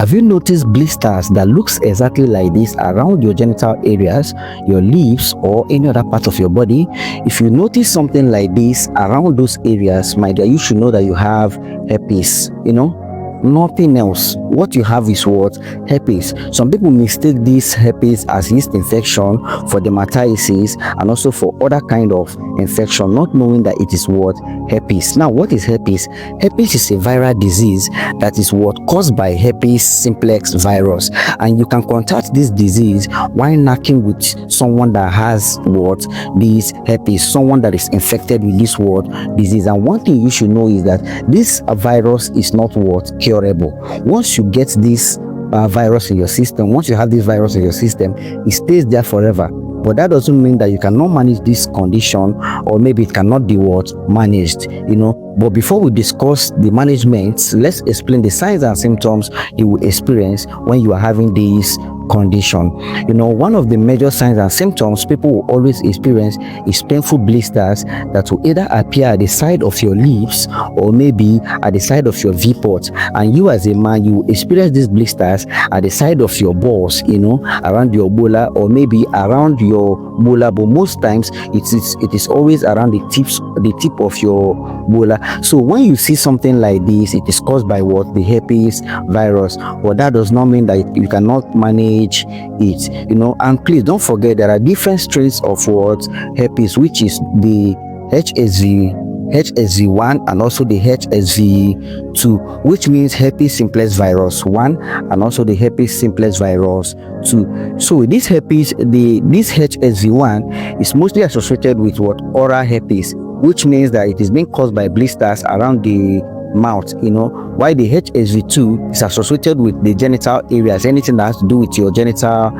Have you noticed blisters that looks exactly like this around your genital areas, your lips, or any other part of your body? If you notice something like this around those areas, my dear, you should know that you have herpes. Nothing else. What you have is what? Herpes. Some people mistake this herpes as yeast infection for dermatitis and also for other kind of infection, not knowing that it is what? Herpes. Now, what is herpes? Herpes is a viral disease that is what? Caused by herpes simplex virus, and you can contract this disease while knocking with someone that has what? This herpes, someone that is infected with this what? Disease. And one thing you should know is that this virus is not what? Curable. Once you get this virus in your system, once you have this virus in your system, it stays there forever. But that doesn't mean that you cannot manage this condition, or maybe it cannot be what? Managed. But before we discuss the management, let's explain the signs and symptoms you will experience when you are having this condition. One of the major signs and symptoms people will always experience is painful blisters that will either appear at the side of your lips or maybe at the side of your V-port. And you as a man, you will experience these blisters at the side of your balls, around your bola, or maybe around your bola, but most times it is always around the tip of your bola. So when you see something like this, it is caused by what? The herpes virus. But that does not mean that you cannot manage it. And please don't forget there are different strains of what? Herpes, which is the HSV1 and also the HSV2, which means herpes simplex virus 1 and also the herpes simplex virus 2. So this herpes, this HSV1 is mostly associated with what? Oral herpes, which means that it is being caused by blisters around the mouth, while the HSV2 is associated with the genital areas, anything that has to do with your genital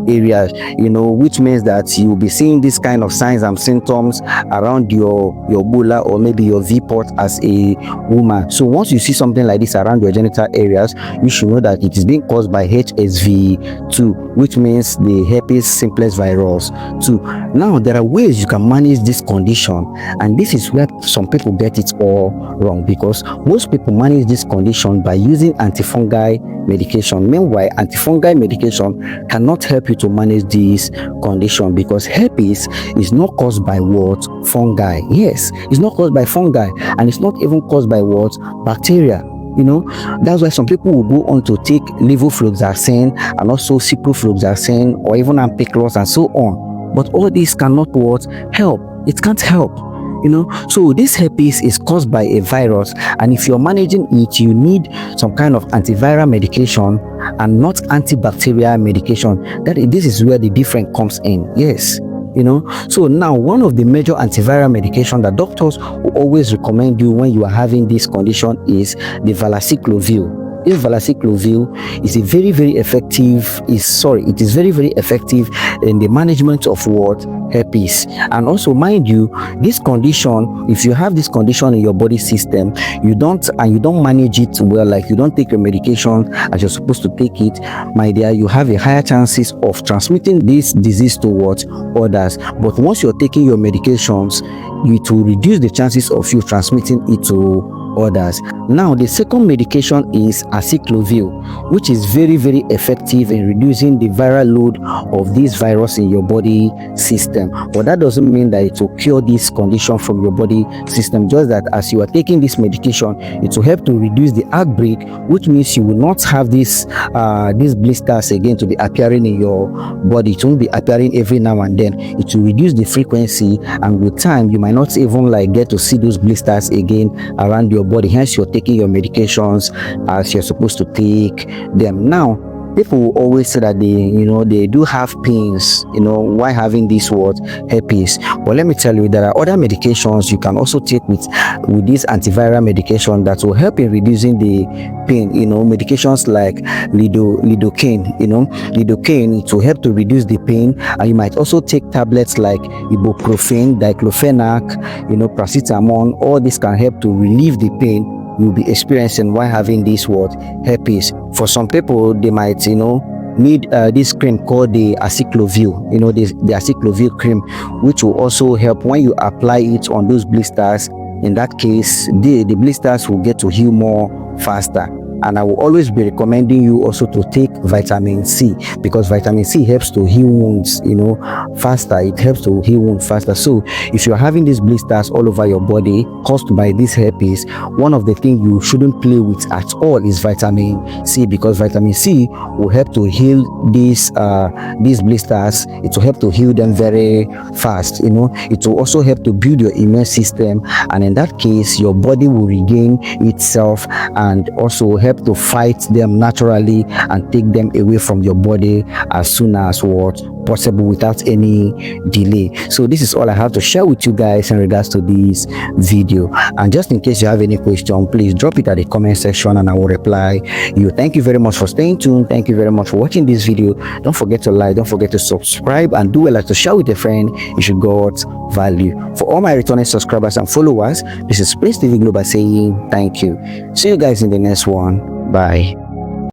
areas, which means that you will be seeing this kind of signs and symptoms around your bola or maybe your V-port as a woman. So once you see something like this around your genital areas, you should know that it is being caused by HSV2, which means the herpes simplex virus 2. Now, there are ways you can manage this condition, and this is where some people get it all wrong, because most people manage this condition by using antifungal medication. Meanwhile, antifungal medication cannot help you to manage this condition, because herpes is not caused by what? Fungi. Yes, it's not caused by fungi, and it's not even caused by what? Bacteria. That's why some people will go on to take levofloxacin and also ciprofloxacin or even ampiclox and so on. But all this cannot what? Help. It can't help. So this herpes is caused by a virus, and if you're managing it, you need some kind of antiviral medication and not antibacterial medication. This is where the difference comes in. Yes. So now one of the major antiviral medication that doctors will always recommend you when you are having this condition is the valaciclovir. This valaciclovir is very, very effective. It is very, very effective in the management of what? Herpes. And also, mind you, this condition, if you have this condition in your body system, you don't manage it well, like you don't take your medication as you're supposed to take it, my dear, you have a higher chances of transmitting this disease to what? Others. But once you're taking your medications, it will reduce the chances of you transmitting it to others. Now, the second medication is acyclovir, which is very, very effective in reducing the viral load of this virus in your body system. But that doesn't mean that it will cure this condition from your body system. Just that as you are taking this medication, it will help to reduce the outbreak, which means you will not have these blisters again to be appearing in your body. It won't be appearing every now and then. It will reduce the frequency, and with time you might not even get to see those blisters again around your body. Hence, you're taking your medications as you're supposed to take them. Now, people will always say that they do have pains, while having this herpes. But let me tell you, there are other medications you can also take with this antiviral medication that will help in reducing the pain. Medications like lidocaine. Lidocaine, it will help to reduce the pain. And you might also take tablets like ibuprofen, diclofenac, paracetamol. All this can help to relieve the pain you'll be experiencing while having this herpes. For some people, they might need this cream called the acyclovir, the acyclovir cream, which will also help when you apply it on those blisters. In that case, the blisters will get to heal more faster. And I will always be recommending you also to take vitamin C, because vitamin C helps to heal wounds, faster. It helps to heal wounds faster. So if you're having these blisters all over your body caused by this herpes, one of the things you shouldn't play with at all is vitamin C, because vitamin C will help to heal these blisters. It will help to heal them very fast. It will also help to build your immune system, and in that case your body will regain itself and also help to fight them naturally and take them away from your body as soon as what possible without any delay. So this is all I have to share with you guys in regards to this video, and just in case you have any question, please drop it at the comment section and I will reply you. Thank you very much for staying tuned. Thank you very much for watching this video. Don't forget to like, don't forget to subscribe, and do well to share with a friend if you got value. For all my returning subscribers and followers, this is Prince TV Global saying thank you. See you guys in the next one. Bye.